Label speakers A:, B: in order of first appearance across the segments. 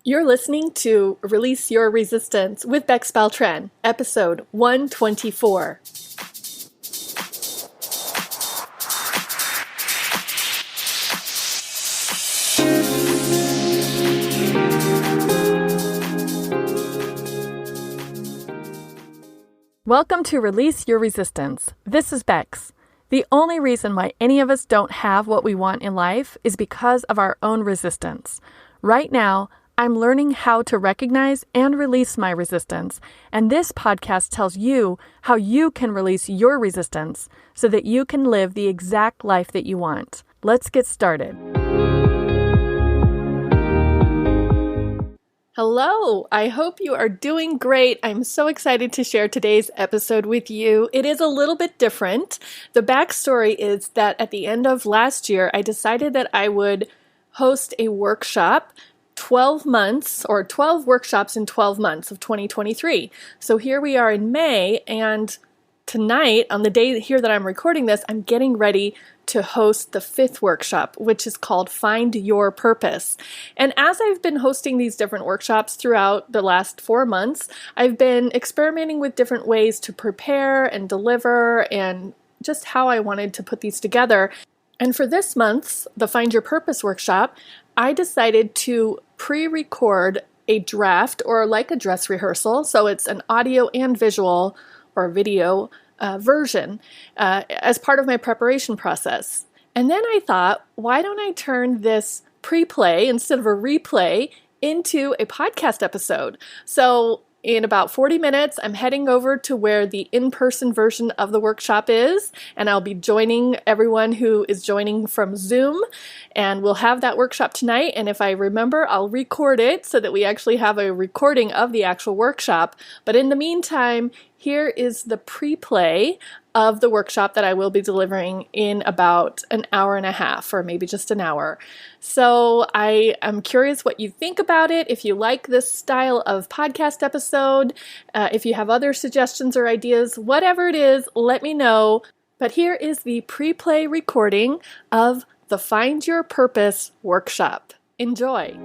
A: You're listening to Release Your Resistance with Bex Beltran, episode 124. Welcome to Release Your Resistance. This is Bex. The only reason why any of us don't have what we want in life is because of our own resistance. Right now, I'm learning how to recognize and release my resistance, and this podcast tells you how you can release your resistance so that you can live the exact life that you want. Let's get started. Hello, I hope you are doing great. I'm so excited to share today's episode with you. It is a little bit different. The backstory is that at the end of last year, I decided that I would host a workshop 12 months or 12 workshops in 12 months of 2023. So here we are in May, and tonight, on the day here that I'm recording this, I'm getting ready to host the 5th workshop, which is called Find Your Purpose. And as I've been hosting these different workshops throughout the last 4 months, I've been experimenting with different ways to prepare and deliver and just how I wanted to put these together. And for this month's, the Find Your Purpose workshop, I decided to pre-record a draft or like a dress rehearsal. So it's an audio and visual or video version as part of my preparation process. And then I thought, why don't I turn this pre-play instead of a replay into a podcast episode? So in about 40 minutes, I'm heading over to where the in-person version of the workshop is, and I'll be joining everyone who is joining from Zoom, and we'll have that workshop tonight, and if I remember, I'll record it so that we actually have a recording of the actual workshop. But in the meantime, here is the pre-play of the workshop that I will be delivering in about an hour and a half, or maybe just an hour. So I am curious what you think about it, if you like this style of podcast episode, if you have other suggestions or ideas, whatever it is, let me know. But here is the pre-play recording of the Find Your Purpose workshop. Enjoy.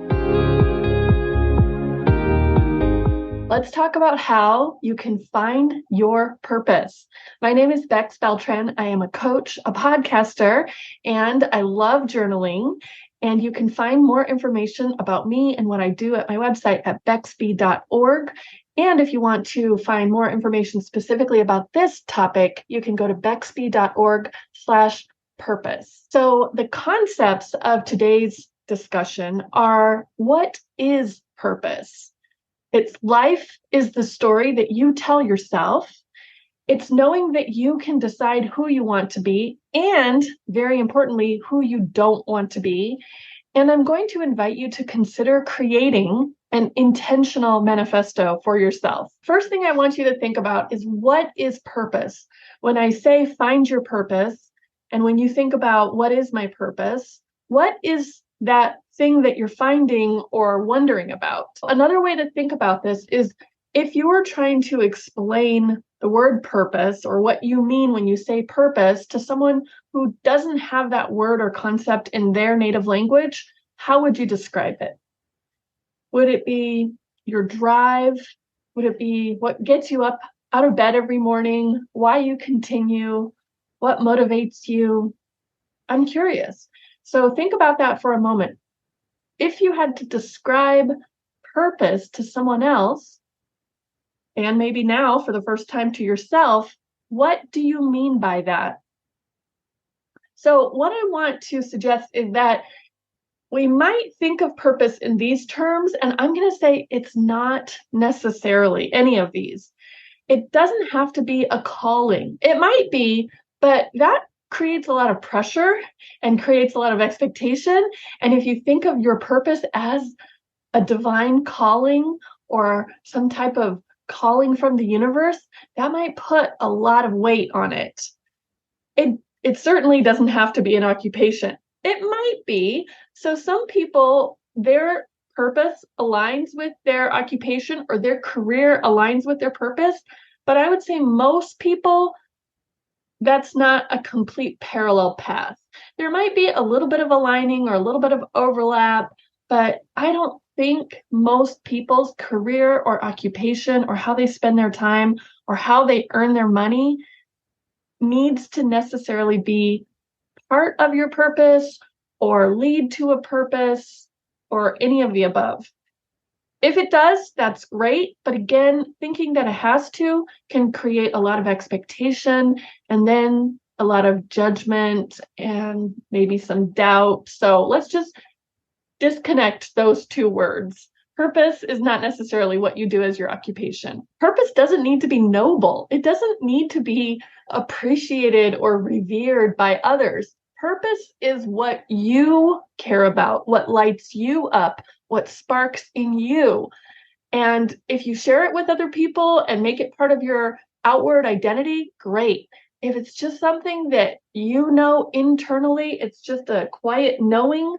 A: Let's talk about how you can find your purpose. My name is Bex Beltran. I am a coach, a podcaster, and I love journaling. And you can find more information about me and what I do at my website at bexb.org. And if you want to find more information specifically about this topic, you can go to bexb.org/purpose. So the concepts of today's discussion are, what is purpose? It's life is the story that you tell yourself. It's knowing that you can decide who you want to be and, very importantly, who you don't want to be. And I'm going to invite you to consider creating an intentional manifesto for yourself. First thing I want you to think about is, what is purpose? When I say find your purpose, and when you think about what is my purpose, what is that thing that you're finding or wondering about? Another way to think about this is, if you were trying to explain the word purpose or what you mean when you say purpose to someone who doesn't have that word or concept in their native language, how would you describe it? Would it be your drive? Would it be what gets you up out of bed every morning? Why you continue? What motivates you? I'm curious. So think about that for a moment. If you had to describe purpose to someone else, and maybe now for the first time to yourself, what do you mean by that? So what I want to suggest is that we might think of purpose in these terms, and I'm going to say it's not necessarily any of these. It doesn't have to be a calling. It might be, but that creates a lot of pressure and creates a lot of expectation. And if you think of your purpose as a divine calling or some type of calling from the universe, that might put a lot of weight on it. It certainly doesn't have to be an occupation. It might be. So some people, their purpose aligns with their occupation, or their career aligns with their purpose. But I would say most people, that's not a complete parallel path. There might be a little bit of aligning or a little bit of overlap, but I don't think most people's career or occupation or how they spend their time or how they earn their money needs to necessarily be part of your purpose or lead to a purpose or any of the above. If it does, that's great. But again, thinking that it has to can create a lot of expectation and then a lot of judgment and maybe some doubt. So let's just disconnect those two words. Purpose is not necessarily what you do as your occupation. Purpose doesn't need to be noble. It doesn't need to be appreciated or revered by others. Purpose is what you care about, what lights you up, what sparks in you. And if you share it with other people and make it part of your outward identity, great. If it's just something that you know internally, it's just a quiet knowing,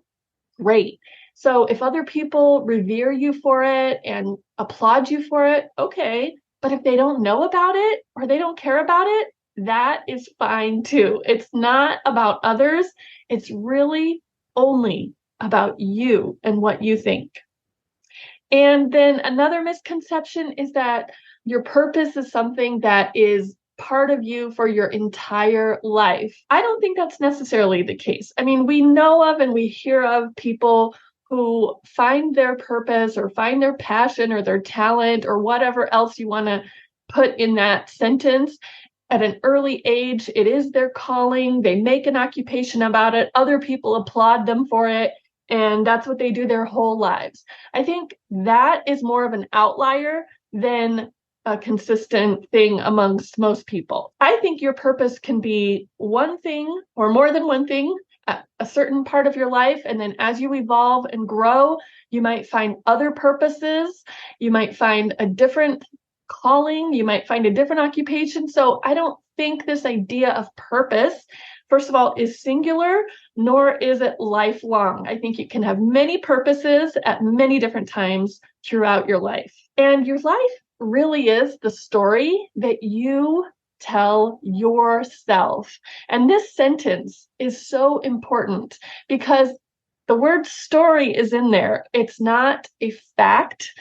A: great. So if other people revere you for it and applaud you for it, okay. But if they don't know about it or they don't care about it, that is fine too. It's not about others. It's really only about you and what you think. And then another misconception is that your purpose is something that is part of you for your entire life. I don't think that's necessarily the case. I mean, we know of and we hear of people who find their purpose or find their passion or their talent or whatever else you want to put in that sentence at an early age. It is their calling. They make an occupation about it. Other people applaud them for it. And that's what they do their whole lives. I think that is more of an outlier than a consistent thing amongst most people. I think your purpose can be one thing or more than one thing at a certain part of your life. And then as you evolve and grow, you might find other purposes. You might find a different calling. You might find a different occupation. So I don't think this idea of purpose, first of all, is singular, nor is it lifelong. I think you can have many purposes at many different times throughout your life. And your life really is the story that you tell yourself. And this sentence is so important because the word story is in there. It's not a fact.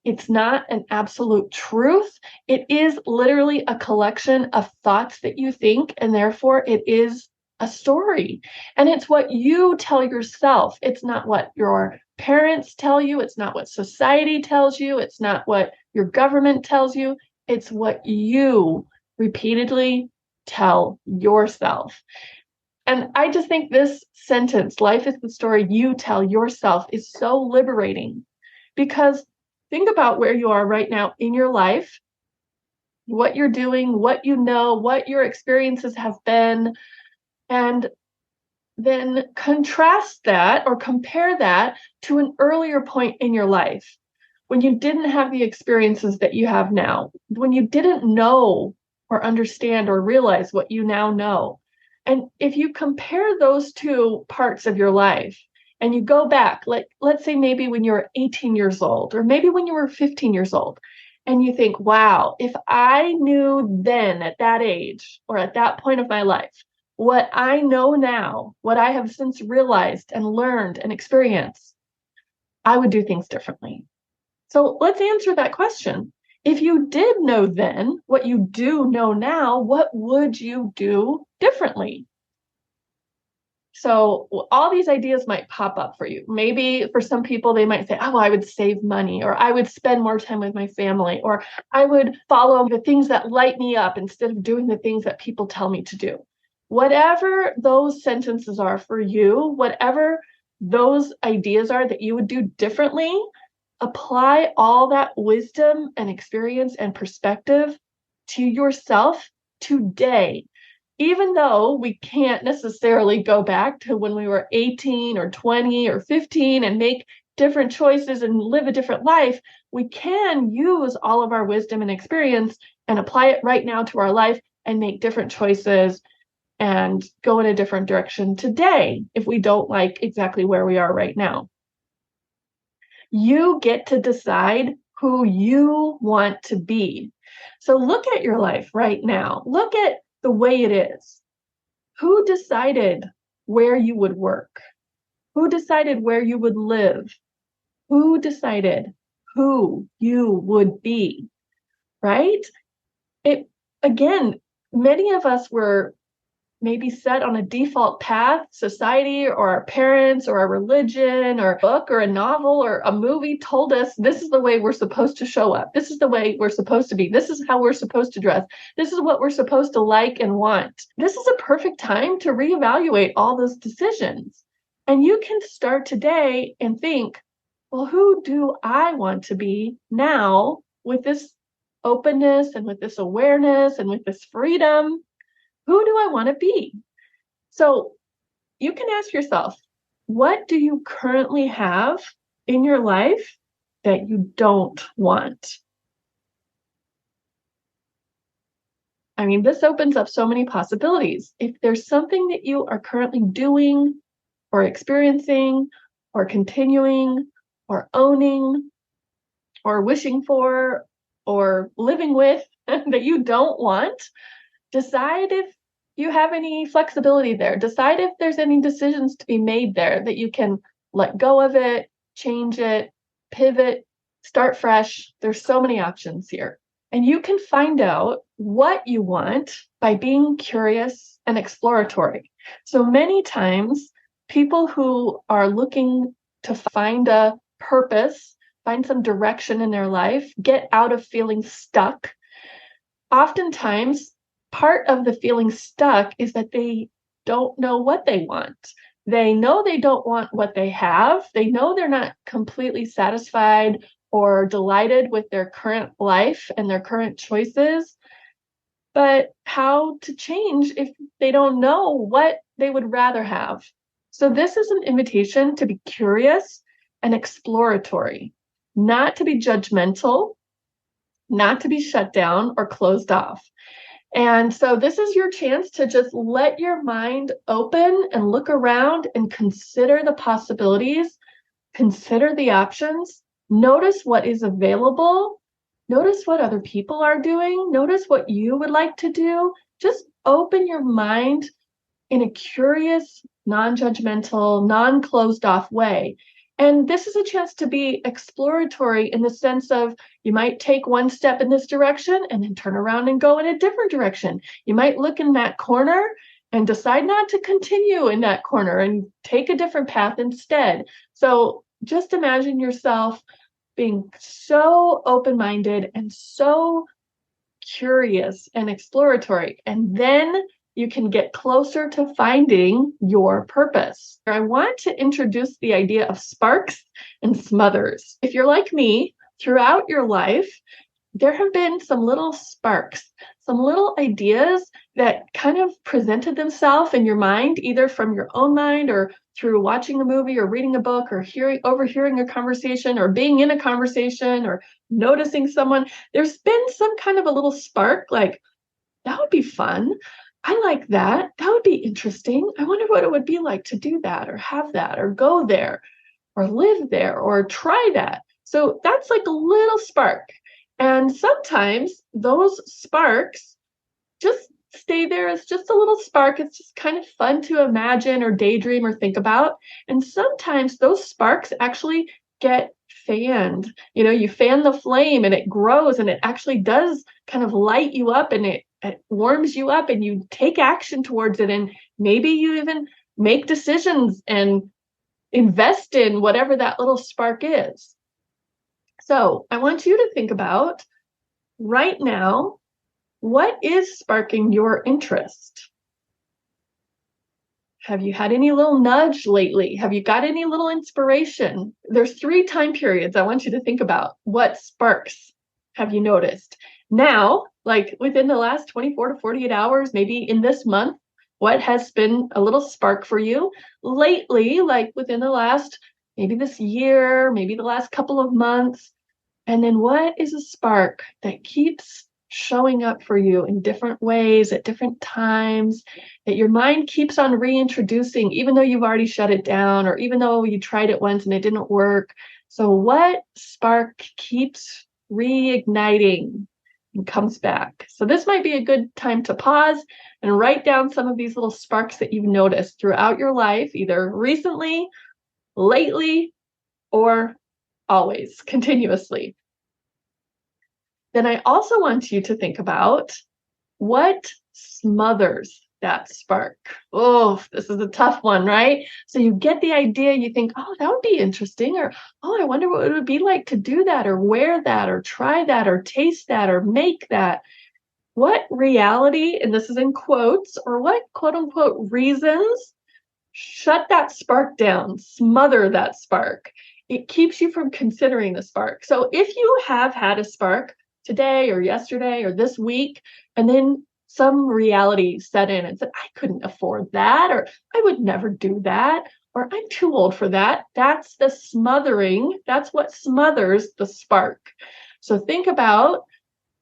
A: It's not an absolute truth. It is literally a collection of thoughts that you think, and therefore it is a story. And it's what you tell yourself. It's not what your parents tell you. It's not what society tells you. It's not what your government tells you. It's what you repeatedly tell yourself. And I just think this sentence, life is the story you tell yourself, is so liberating because think about where you are right now in your life, what you're doing, what you know, what your experiences have been, and then contrast that or compare that to an earlier point in your life when you didn't have the experiences that you have now, when you didn't know or understand or realize what you now know. And if you compare those two parts of your life and you go back, like let's say maybe when you were 18 years old, or maybe when you were 15 years old, and you think, wow, if I knew then at that age or at that point of my life, what I know now, what I have since realized and learned and experienced, I would do things differently. So let's answer that question. If you did know then what you do know now, what would you do differently? So all these ideas might pop up for you. Maybe for some people, they might say, oh, I would save money, or I would spend more time with my family, or I would follow the things that light me up instead of doing the things that people tell me to do. Whatever those sentences are for you, whatever those ideas are that you would do differently, apply all that wisdom and experience and perspective to yourself today. Even though we can't necessarily go back to when we were 18 or 20 or 15 and make different choices and live a different life, we can use all of our wisdom and experience and apply it right now to our life and make different choices and go in a different direction today if we don't like exactly where we are right now. You get to decide who you want to be. So look at your life right now. Look at the way it is. Who decided where you would work? Who decided where you would live? Who decided who you would be, right? It again, many of us were maybe set on a default path, society or our parents or our religion or a book or a novel or a movie told us this is the way we're supposed to show up. This is the way we're supposed to be. This is how we're supposed to dress. This is what we're supposed to like and want. This is a perfect time to reevaluate all those decisions. And you can start today and think, well, who do I want to be now with this openness and with this awareness and with this freedom? Who do I want to be? So you can ask yourself, what do you currently have in your life that you don't want? I mean, this opens up so many possibilities. If there's something that you are currently doing or experiencing or continuing or owning or wishing for or living with that you don't want, decide if you have any flexibility there. Decide if there's any decisions to be made there that you can let go of it, change it, pivot, start fresh. There's so many options here. And you can find out what you want by being curious and exploratory. So many times, people who are looking to find a purpose, find some direction in their life, get out of feeling stuck, oftentimes part of the feeling stuck is that they don't know what they want. They know they don't want what they have. They know they're not completely satisfied or delighted with their current life and their current choices. But how to change if they don't know what they would rather have? So this is an invitation to be curious and exploratory, not to be judgmental, not to be shut down or closed off. And so this is your chance to just let your mind open and look around and consider the possibilities, consider the options, notice what is available, notice what other people are doing, notice what you would like to do. Just open your mind in a curious, non-judgmental, non-closed off way. And this is a chance to be exploratory in the sense of you might take one step in this direction and then turn around and go in a different direction. You might look in that corner and decide not to continue in that corner and take a different path instead. So just imagine yourself being so open-minded and so curious and exploratory. And then you can get closer to finding your purpose. I want to introduce the idea of sparks and smothers. If you're like me, throughout your life, there have been some little sparks, some little ideas that kind of presented themselves in your mind, either from your own mind or through watching a movie or reading a book or overhearing a conversation or being in a conversation or noticing someone. There's been some kind of a little spark like, that would be fun. I like that. That would be interesting. I wonder what it would be like to do that or have that or go there or live there or try that. So that's like a little spark. And sometimes those sparks just stay there as just a little spark. It's just kind of fun to imagine or daydream or think about. And sometimes those sparks actually get fanned. You know, you fan the flame and it grows and it actually does kind of light you up and it warms you up and you take action towards it. And maybe you even make decisions and invest in whatever that little spark is. So I want you to think about right now, what is sparking your interest? Have you had any little nudge lately? Have you got any little inspiration? There's 3 time periods I want you to think about. What sparks have you noticed? Now, like within the last 24 to 48 hours, maybe in this month, what has been a little spark for you? Lately, like within the last, maybe this year, maybe the last couple of months. And then what is a spark that keeps showing up for you in different ways at different times that your mind keeps on reintroducing, even though you've already shut it down or even though you tried it once and it didn't work? So what spark keeps reigniting and comes back? So this might be a good time to pause and write down some of these little sparks that you've noticed throughout your life, either recently, lately, or always, continuously. Then I also want you to think about what smothers that spark. Oh, this is a tough one, right? So you get the idea, you think, oh, that would be interesting, or oh, I wonder what it would be like to do that, or wear that, or try that, or taste that, or make that. What reality, and this is in quotes, or what quote unquote reasons shut that spark down, smother that spark? It keeps you from considering the spark. So if you have had a spark today or yesterday or this week, and then some reality set in and said, I couldn't afford that, or I would never do that, or I'm too old for that. That's the smothering. That's what smothers the spark. So think about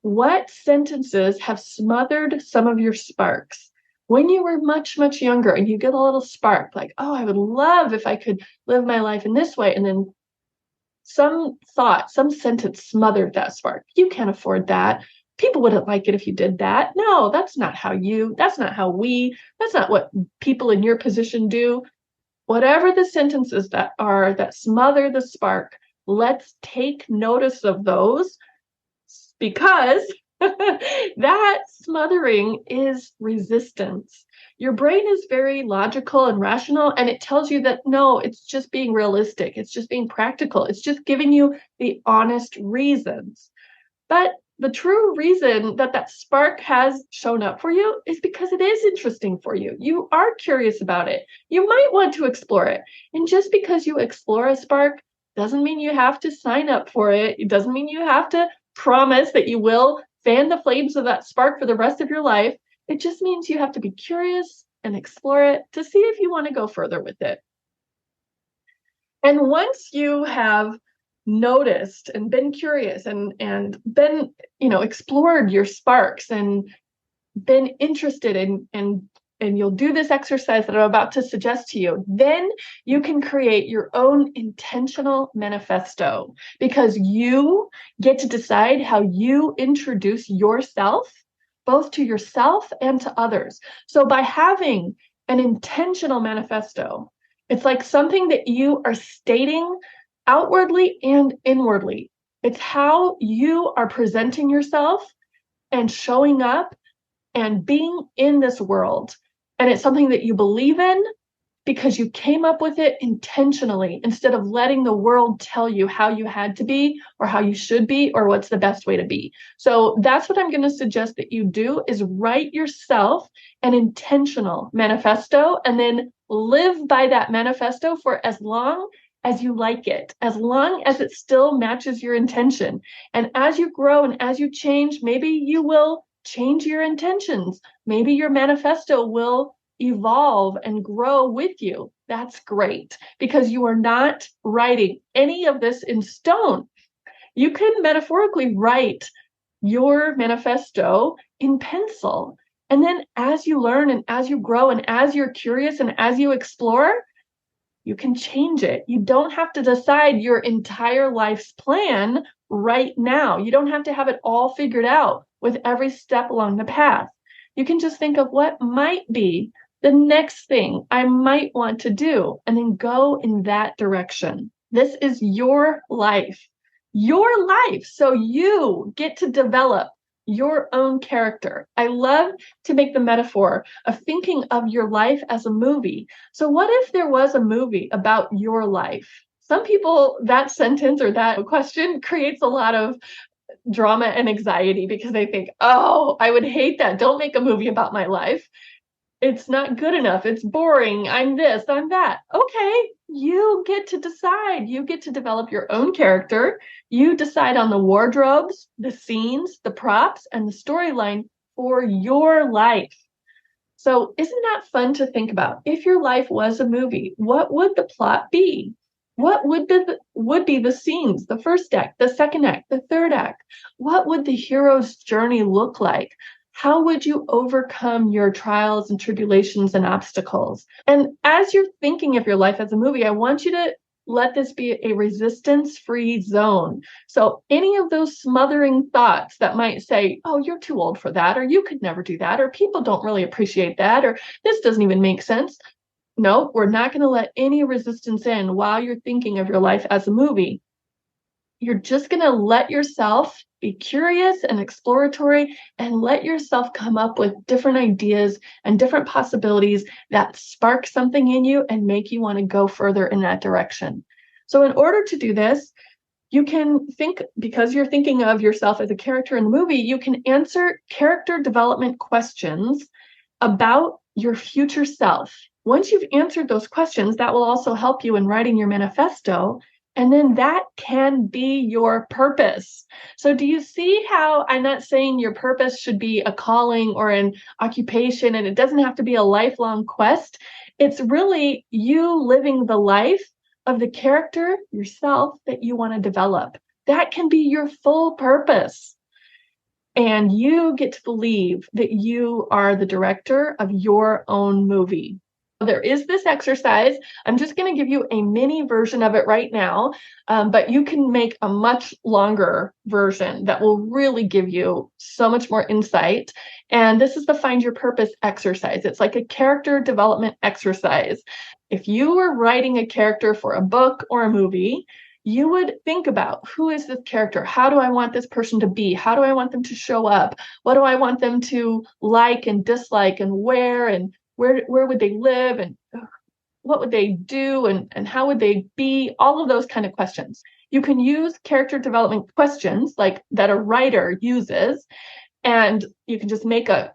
A: what sentences have smothered some of your sparks. When you were much, much younger and you get a little spark, like, oh, I would love if I could live my life in this way. And then some thought, some sentence smothered that spark. You can't afford that. People wouldn't like it if you did that. No, that's not how that's not how that's not what people in your position do. Whatever the sentences that are that smother the spark, let's take notice of those, because that smothering is resistance. Your brain is very logical and rational, and it tells you that no, it's just being realistic. It's just being practical. It's just giving you the honest reasons. But the true reason that that spark has shown up for you is because it is interesting for you. You are curious about it. You might want to explore it. And just because you explore a spark doesn't mean you have to sign up for it. It doesn't mean you have to promise that you will fan the flames of that spark for the rest of your life. It just means you have to be curious and explore it to see if you want to go further with it. And once you have noticed and been curious and been, explored your sparks and been interested in, and you'll do this exercise that I'm about to suggest to you, then you can create your own intentional manifesto, because you get to decide how you introduce yourself, both to yourself and to others. So by having an intentional manifesto, it's like something that you are stating outwardly and inwardly. It's how you are presenting yourself and showing up and being in this world. And it's something that you believe in because you came up with it intentionally, instead of letting the world tell you how you had to be or how you should be or what's the best way to be. So that's what I'm going to suggest that you do, is write yourself an intentional manifesto and then live by that manifesto for as long as you like it, as long as it still matches your intention. And as you grow and as you change, maybe you will change your intentions. Maybe your manifesto will evolve and grow with you. That's great, because you are not writing any of this in stone. You can metaphorically write your manifesto in pencil. And then as you learn and as you grow and as you're curious and as you explore, you can change it. You don't have to decide your entire life's plan right now. You don't have to have it all figured out with every step along the path. You can just think of what might be the next thing I might want to do, and then go in that direction. This is your life, So you get to develop your own character. I love to make the metaphor of thinking of your life as a movie. So what if there was a movie about your life? Some people, that sentence or that question creates a lot of drama and anxiety, because they think, oh, I would hate that. Don't make a movie about my life. It's not good enough. It's boring. I'm this, I'm that. Okay, you get to decide. You get to develop your own character. You decide on the wardrobes, the scenes, the props, and the storyline for your life. So isn't that fun to think about? If your life was a movie, what would the plot be? What would be the scenes, the first act, the second act, the third act? What would the hero's journey look like? How would you overcome your trials and tribulations and obstacles? And as you're thinking of your life as a movie, I want you to let this be a resistance-free zone. So any of those smothering thoughts that might say, oh, you're too old for that, or you could never do that, or people don't really appreciate that, or this doesn't even make sense. No, we're not going to let any resistance in while you're thinking of your life as a movie. you're just going to let yourself be curious and exploratory and let yourself come up with different ideas and different possibilities that spark something in you and make you want to go further in that direction. So in order to do this, you can think, because you're thinking of yourself as a character in the movie, you can answer character development questions about your future self. Once you've answered those questions, that will also help you in writing your manifesto. And then that can be your purpose. So do you see how I'm not saying your purpose should be a calling or an occupation, and it doesn't have to be a lifelong quest? It's really you living the life of the character yourself that you want to develop. That can be your full purpose. And you get to believe that you are the director of your own movie. There is this exercise. I'm just going to give you a mini version of it right now, but you can make a much longer version that will really give you so much more insight. And this is the Find Your Purpose exercise. It's like a character development exercise. If you were writing a character for a book or a movie, you would think about, who is this character? How do I want this person to be? How do I want them to show up? What do I want them to like and dislike, and where would they live, and what would they do, and how would they be? All of those kind of questions. You can use character development questions like that a writer uses, and you can just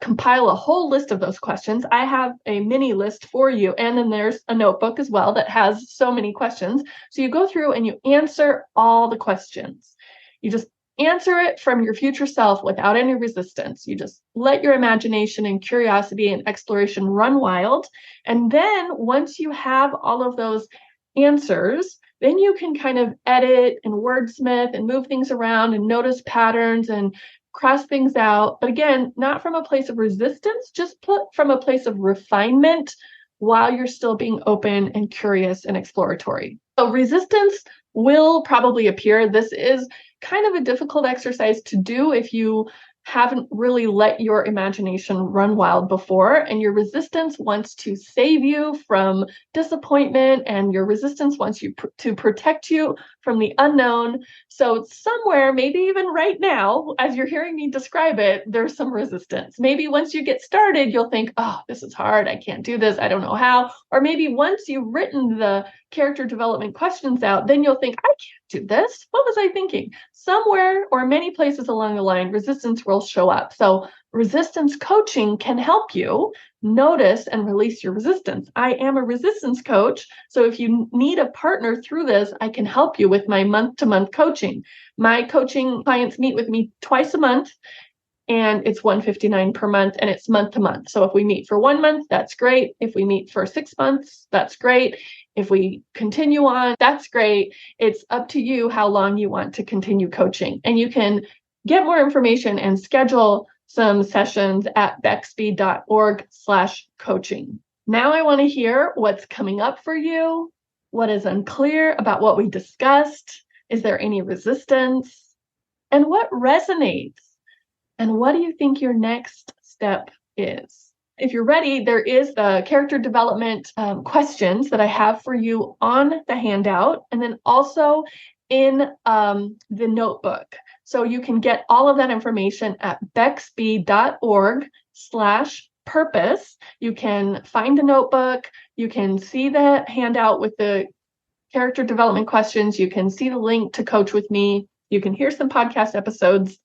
A: compile a whole list of those questions. I have a mini list for you. And then there's a notebook as well that has so many questions. So you go through and you answer all the questions. You just answer it from your future self without any resistance. You just let your imagination and curiosity and exploration run wild. And then once you have all of those answers, then you can kind of edit and wordsmith and move things around and notice patterns and cross things out. But again, not from a place of resistance, just from a place of refinement while you're still being open and curious and exploratory. So resistance will probably appear. This is kind of a difficult exercise to do if you haven't really let your imagination run wild before, and your resistance wants to save you from disappointment, and your resistance wants you to protect you from the unknown. So somewhere, maybe even right now, as you're hearing me describe it, there's some resistance. Maybe once you get started, you'll think, oh, this is hard. I can't do this. I don't know how. Or maybe once you've written the character development questions out, then you'll think, I can't do this. What was I thinking? Somewhere or many places along the line, resistance will show up. So resistance coaching can help you notice and release your resistance. I am a resistance coach. So if you need a partner through this, I can help you with my month-to-month coaching. My coaching clients meet with me twice a month, and it's $159 per month, and it's month to month. So if we meet for 1 month, that's great. If we meet for 6 months, that's great. If we continue on, that's great. It's up to you how long you want to continue coaching. And you can get more information and schedule some sessions at bexby.org/coaching. Now I want to hear what's coming up for you. What is unclear about what we discussed? Is there any resistance? And what resonates? And what do you think your next step is? If you're ready, there is the character development questions that I have for you on the handout, and then also in the notebook. So you can get all of that information at bexby.org/purpose. You can find the notebook. You can see the handout with the character development questions. You can see the link to coach with me. You can hear some podcast episodes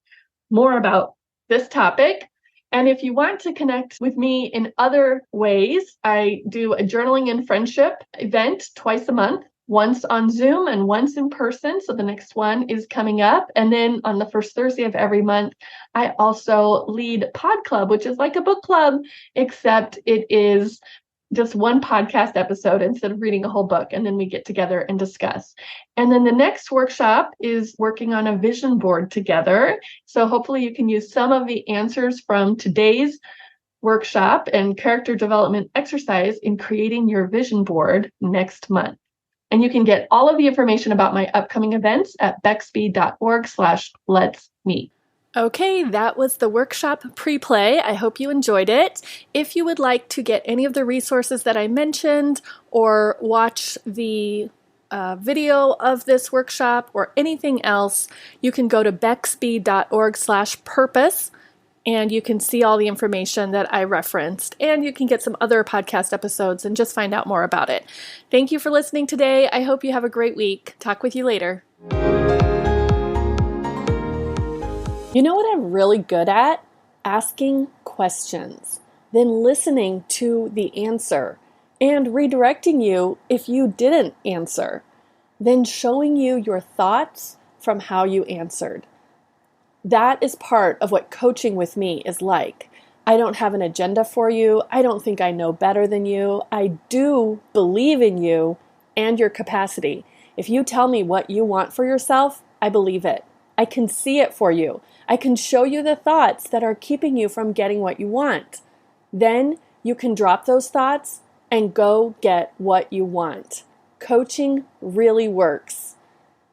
A: more about this topic. And if you want to connect with me in other ways, I do a journaling and friendship event twice a month, once on Zoom and once in person. So the next one is coming up. And then on the first Thursday of every month, I also lead Pod Club, which is like a book club, except it is just one podcast episode instead of reading a whole book. And then we get together and discuss. And then the next workshop is working on a vision board together. So hopefully you can use some of the answers from today's workshop and character development exercise in creating your vision board next month. And you can get all of the information about my upcoming events at bexby.org/let's meet. Okay, that was the workshop pre-play. I hope you enjoyed it. If you would like to get any of the resources that I mentioned or watch the a video of this workshop or anything else, you can go to bexb.org/purpose and you can see all the information that I referenced, and you can get some other podcast episodes and just find out more about it. Thank you for listening today. I hope you have a great week. Talk with you later. You know what I'm really good at? Asking questions, then listening to the answer and redirecting you if you didn't answer, then showing you your thoughts from how you answered. That is part of what coaching with me is like. I don't have an agenda for you. I don't think I know better than you. I do believe in you and your capacity. If you tell me what you want for yourself, I believe it. I can see it for you. I can show you the thoughts that are keeping you from getting what you want. Then you can drop those thoughts and go get what you want. Coaching really works.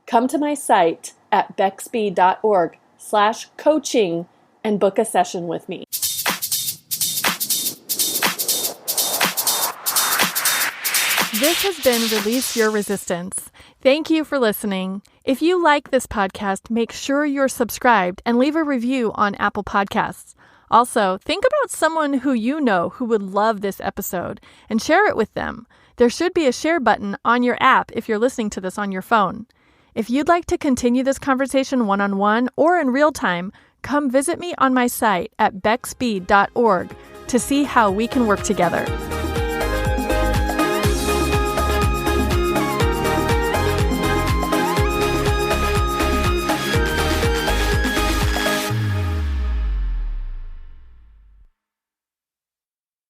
A: Come to my site at bexb.org/coaching and book a session with me. This has been Release Your Resistance. Thank you for listening. If you like this podcast, make sure you're subscribed and leave a review on Apple Podcasts. Also, think about someone who you know who would love this episode and share it with them. There should be a share button on your app if you're listening to this on your phone. If you'd like to continue this conversation one-on-one or in real time, come visit me on my site at bexb.org to see how we can work together.